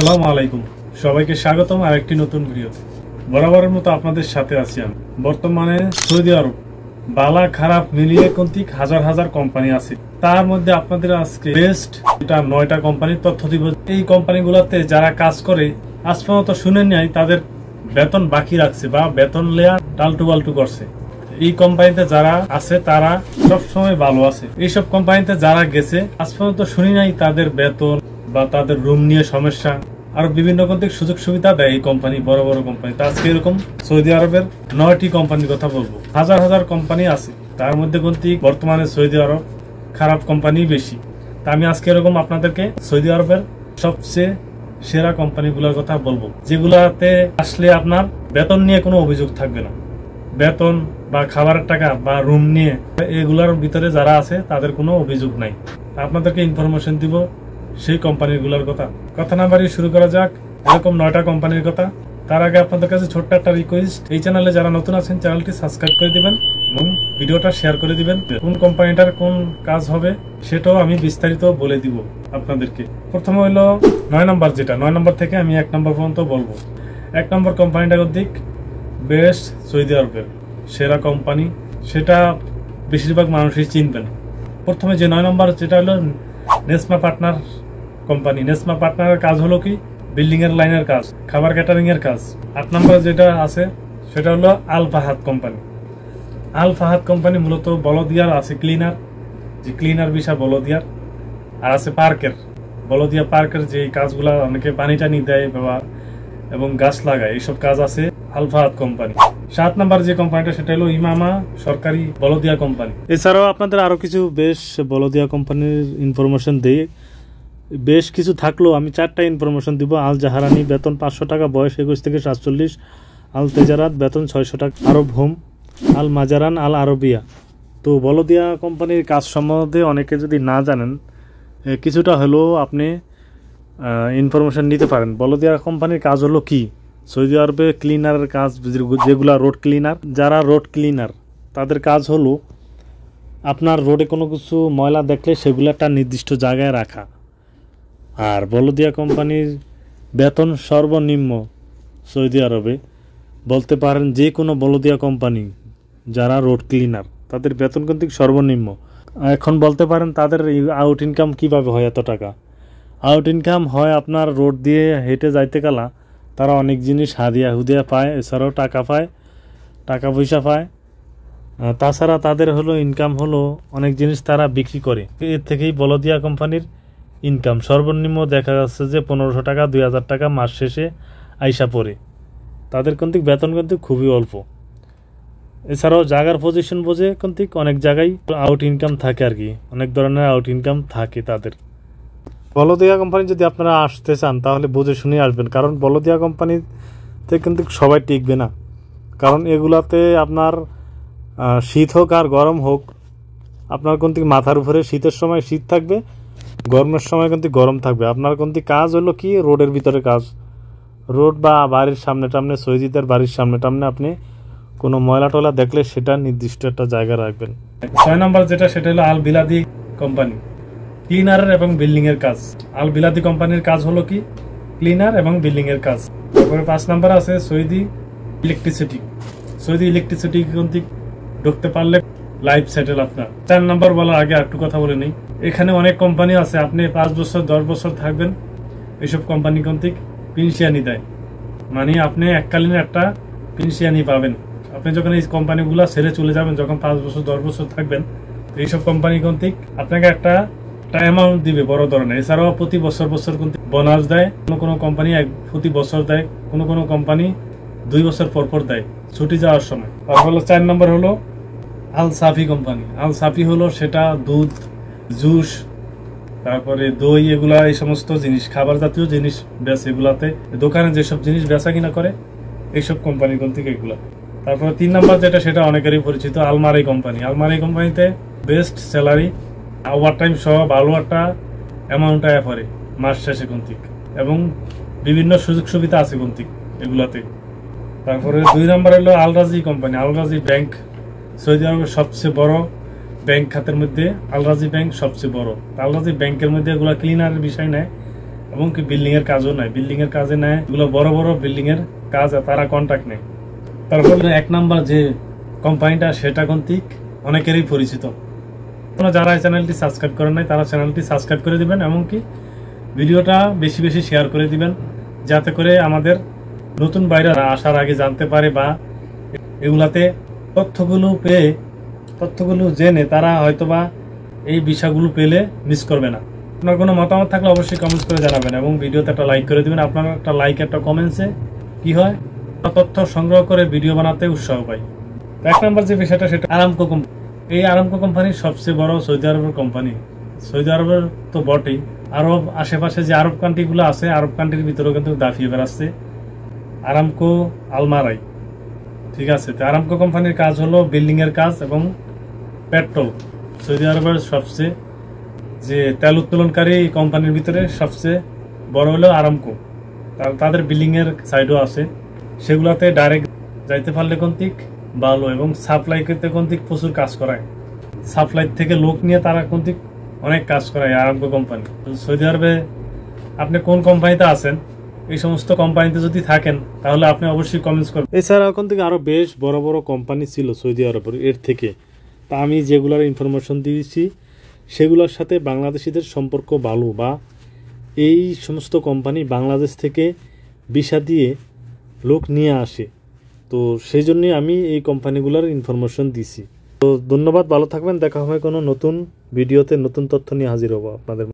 আসসালামু আলাইকুম, সবাইকে স্বাগতম আরেকটি নতুন ভিডিওতে। বরাবরের মতো আপনাদের সাথে আছি আমি। বর্তমানে সৌদি আরব বালা খারাপ মিলিয়ে কন্তিক হাজার হাজার কোম্পানি আছে, তার মধ্যে আপনাদের আজকে বেস্ট এটা 9টা কোম্পানির তথ্য দিব। এই কোম্পানিগুলোতে যারা কাজ করে আজ পর্যন্ত শুনেন নাই তাদের বেতন বাকি রাখছে বা বেতন লেয়া টালটু বাল্টু করছে। এই কোম্পানিতে যারা আছে তারা সবসময় ভালো আছে। এইসব কোম্পানিতে যারা গেছে আজ পর্যন্ত শুনি নাই তাদের বেতন বা তাদের রুম নিয়ে সমস্যা, আর বিভিন্ন কন্তিক সুযোগ সুবিধা দেয় এই কোম্পানি, বড় বড় কোম্পানি। তো আজকে এরকম সৌদি আরবের 9টি কোম্পানির কথা বলবো। হাজার হাজার কোম্পানি আছে, তার মধ্যে কন্তিক বর্তমানে সৌদি আরব খারাপ কোম্পানি বেশি। তা আমি আজকে এরকম আপনাদেরকে সৌদি আরবের সবচেয়ে সেরা কোম্পানিগুলোর কথা বলবো, যেগুলাতে আসলে আপনার বেতন নিয়ে কোনো অভিযোগ থাকবে না। বেতন বা খাবারের টাকা বা রুম নিয়ে এগুলোর ভিতরে যারা আছে তাদের কোনো অভিযোগ নাই। আপনাদেরকে ইনফরমেশন দিব সেই কোম্পানিগুলোর কথা না বাড়িয়ে শুরু করা যাক। এরকম 9টা কোম্পানির কথা। তার আগে আপনাদের কাছে ছোট্ট একটা রিকোয়েস্ট, এই চ্যানেলে যারা নতুন আছেন চ্যানেলটি সাবস্ক্রাইব করে দিবেন এবং ভিডিওটা শেয়ার করে দিবেন। কোন কোম্পানিটার কোন কাজ হবে সেটাও আমি বিস্তারিত বলে দিব আপনাদেরকে। প্রথমে হলো 9 নম্বর, যেটা 9 নম্বর থেকে আমি 1 নম্বর পর্যন্ত বলবো। 1 নম্বর কোম্পানিটার দিক বেস্ট সৌদি আরবের সেরা কোম্পানি, সেটা বেশিরভাগ মানুষই চিনবেন। প্রথমে যে 9 নম্বর যেটা হলো নেসমা পার্টনার কোম্পানি। নেসমা পার্টনারের কাজ হলো কি বিল্ডিং এর লাইনের কাজ, খাবার ক্যাটারিং এর কাজ। 8 নম্বর যেটা আছে সেটা হলো আল ফাহাদ কোম্পানি। আল ফাহাদ কোম্পানি মূলত বলদিয়ার আছে ক্লিনার, যে ক্লিনার বিষয় বলদিয়ার, আর আছে পার্কের বলদিয়া পার্কের যে কাজগুলা অনেকে পানি টানি দেয় এবং গাছ লাগায়, এইসব কাজ আছে আল ফাহাদ কোম্পানি। 7 নম্বর যে কোম্পানিটা সেটা হলো ইমামা সরকারি বলদিয়া কোম্পানি। এছাড়াও আপনাদের আরো কিছু বেশ বলদিয়া কোম্পানির ইনফরমেশন দেই, বেশ কিছু থাকলেও আমি 4টা ইনফরমেশন দিব। আল জাহারানি বেতন 500 টাকা, বয়স 21 থেকে 47। আল তেজারাত বেতন 600 টাকা। আরব হোম, আল মাজারান, আল আরবিয়া। তো বলদিয়া কোম্পানির কাজ সম্বন্ধে অনেকে যদি না জানেন, কিছুটা হলেও আপনি ইনফরমেশন নিতে পারেন। বলদিয়া কোম্পানির কাজ হলো কি, সৌদি আরবে ক্লিনারের কাজ, যেগুলা রোড ক্লিনার, যারা রোড ক্লিনার তাদের কাজ হলো আপনার রোডে কোনো কিছু ময়লা দেখলে সেগুলো একটা নির্দিষ্ট জায়গায় রাখা। আর বলদিয়া কোম্পানির বেতন সর্বনিম্ন সৌদি আরবে বলতে পারেন যে কোনো বলদিয়া কোম্পানি যারা রোড ক্লিনার তাদের বেতন কিন্তু সর্বনিম্ন। এখন বলতে পারেন তাদের আউট ইনকাম কিভাবে হয় এত টাকা? আউট ইনকাম হয় আপনার রোড দিয়ে হেঁটে যাইতে গেলা তারা অনেক জিনিস হাদিয়া হুদিয়া পায়, এছাড়াও টাকা পায়, টাকা পয়সা পায়। তাছাড়া তাদের হলো ইনকাম হলো অনেক জিনিস তারা বিক্রি করে। এর থেকেই বলদিয়া কোম্পানির ইনকাম সর্বনিম্ন দেখা যাচ্ছে যে 1500 টাকা 2000 টাকা মাস শেষে আইসা পড়ে। তাদের কিন্তু বেতন কিন্তু খুবই অল্প। এছাড়াও জায়গার পজিশন বোঝে কিন্তু অনেক জায়গায় আউট ইনকাম থাকে, আর কি অনেক ধরনের আউট ইনকাম থাকে তাদের। বলদিয়া কোম্পানি যদি আপনারা আসতে চান তাহলে বুঝে শুনে আসবেন, কারণ বলদিয়া কোম্পানিতে কিন্তু সবাই টিকবে না। কারণ এগুলাতে আপনার শীত হোক আর গরম হোক, আপনার কিন্তু মাথার উপরে শীতের সময় শীত থাকবে, গরমের সময় কিন্তু গরম থাকবে। আপনার কিন্তু কাজ হলো কি রোডের ভিতরে কাজ, রোড বা বাড়ির সামনে টামনে, সৌদিদের বাড়ির সামনে টামনে আপনি কোনো ময়লা টয়লা দেখলে সেটা নির্দিষ্ট একটা জায়গা রাখবেন। 6 নম্বর যেটা সেটা হলো আল বিলাদি কোম্পানি, ক্লিনারের এবং বিল্ডিং এর কাজ। আল বিলাদি কোম্পানির কাজ হলো কি ক্লিনার এবং বিল্ডিং এর কাজ। তারপরে 5 নম্বর আছে সৌদি ইলেকট্রিসিটি। সৌদি ইলেকট্রিসিটি কিন্তু ঢুকতে পারলে লাইফ সেটেল আপনার। 4 নম্বর বলার আগে একটু কথা বলে নেই, এখানে অনেক কোম্পানি আছে, আপনি 5 বছর 10 বছর থাকবেন, এইসব কোম্পানি কিন্তু পেনশিয়ানি দেয়, মানে আপনি এককালীন একটা পেনশিয়ানি পাবেন। আপনি যখন এই কোম্পানিগুলো ছেড়ে চলে যাবেন, যখন 5 বছর 10 বছর থাকবেন, এইসব কোম্পানি কিন্তু আপনাকে একটা অ্যামাউন্ট দিবে বড় ধরনের। এছাড়াও প্রতি বছর কিন্তু বোনাস দেয়। কোনো কোম্পানি প্রতি বছর দেয়, কোনো কোম্পানি 2 বছর পর দেয় ছুটি যাওয়ার সময়। তারপর 4 নম্বর হলো আল সাফি কোম্পানি। আল সাফি হলো সেটা দুধ, জুস, তারপরে দই, এগুলা এই সমস্ত জিনিস, খাবার জাতীয় জিনিস বেচে। এগুলাতে দোকানে যেসব জিনিস বেচা কিনা করে এইসব কোম্পানি থেকে এগুলা। তারপরে 3 নম্বর যেটা সেটা অনেকেরই পরিচিত আলমারি কোম্পানি। আলমারি কোম্পানিতে বেস্ট স্যালারি, ওভার টাইম সহ ভালো একটা অ্যামাউন্ট আয় পড়ে মাস শেষে কন্তিক, এবং বিভিন্ন সুযোগ সুবিধা আছে কন্তিক এগুলাতে। তারপরে 2 নম্বর হলো আল রাজি কোম্পানি। আল রাজি ব্যাংক সৌদি আরবের সবচেয়ে বড় ব্যাংক খাতের মধ্যে আল রাজি ব্যাংক সবচেয়ে বড়। আল রাজি ব্যাংকের মধ্যে এগুলা ক্লিনারের বিষয় নেয়, এবং কি বিল্ডিং এর কাজও নাই, বিল্ডিং এর কাজে নেয় এগুলো বড় বড় বিল্ডিং এর কাজ, তারা কন্ট্রাক্ট নেয়। তারপরে 1 নাম্বার যে কোম্পানিটা সেটা কিন্তু অনেকেরই পরিচিত। যারা এই চ্যানেলটি সাবস্ক্রাইব করেন নাই তারা চ্যানেলটি সাবস্ক্রাইব করে দিবেন, এমনকি ভিডিওটা বেশি বেশি শেয়ার করে দিবেন, যাতে করে আমাদের নতুন বাইরে আসার আগে জানতে পারে বা এগুলাতে তথ্যগুলো জেনে তারা হয়তোবা এই বিষয়গুলো পেলে মিস করবে না। আপনার কোনো মতামত থাকলে অবশ্যই কমেন্টস করে জানাবেন এবং ভিডিওতে একটা লাইক করে দিবেন। আপনার একটা লাইক একটা কমেন্টসে কি হয়, তথ্য সংগ্রহ করে ভিডিও বানাতে উৎসাহ পাই। 1 নাম্বার যে বিষয়টা সেটা আরামকো কোম্পানি। এই আরামকো কোম্পানি সবচেয়ে বড় সৌদি আরবের কোম্পানি। সৌদি আরবের তো বটেই, আরব আশেপাশে যে আরব কান্ট্রিগুলো আছে, আরব কান্ট্রির ভিতরেও কিন্তু দাফিয়ে বেড়াচ্ছে আরামকো আলমারাই। ঠিক আছে, তো আরামকো কোম্পানির কাজ হলো বিল্ডিং এর কাজ এবং পেট্রোল। সৌদি আরবের সবচেয়ে যে তেল উত্তোলনকারী কোম্পানির ভিতরে সবচেয়ে বড় হলো আরামকো। তাদের বিল্ডিং এর সাইডও আছে, সেগুলাতে ডাইরেক্ট যাইতে পারলে কন্তিক ভালো, এবং সাপ্লাই করতে কন্তিক প্রচুর কাজ করায়। সাপ্লাই থেকে লোক নিয়ে তারা কন্তিক অনেক কাজ করায় আরামকো কোম্পানি। সৌদি আরবে আপনি কোন কোম্পানিতে আছেন, এই সমস্ত কোম্পানিতে যদি থাকেন তাহলে আপনি অবশ্যই কমেন্টস করবেন। এছাড়া ওখান থেকে আরো বেশ বড় বড় কোম্পানি ছিল সৌদি আরবের এর থেকে, তা আমি যেগুলোর ইনফরমেশন দিয়েছি সেগুলোর সাথে বাংলাদেশিদের সম্পর্ক ভালো, বা এই সমস্ত কোম্পানি বাংলাদেশ থেকে ভিসা দিয়ে লোক নিয়ে আসে, তো সেই জন্যই আমি এই কোম্পানিগুলোর ইনফরমেশন দিছি। তো ধন্যবাদ, ভালো থাকবেন, দেখা হবে কোনো নতুন ভিডিওতে নতুন তথ্য নিয়ে হাজির হব আপনাদের।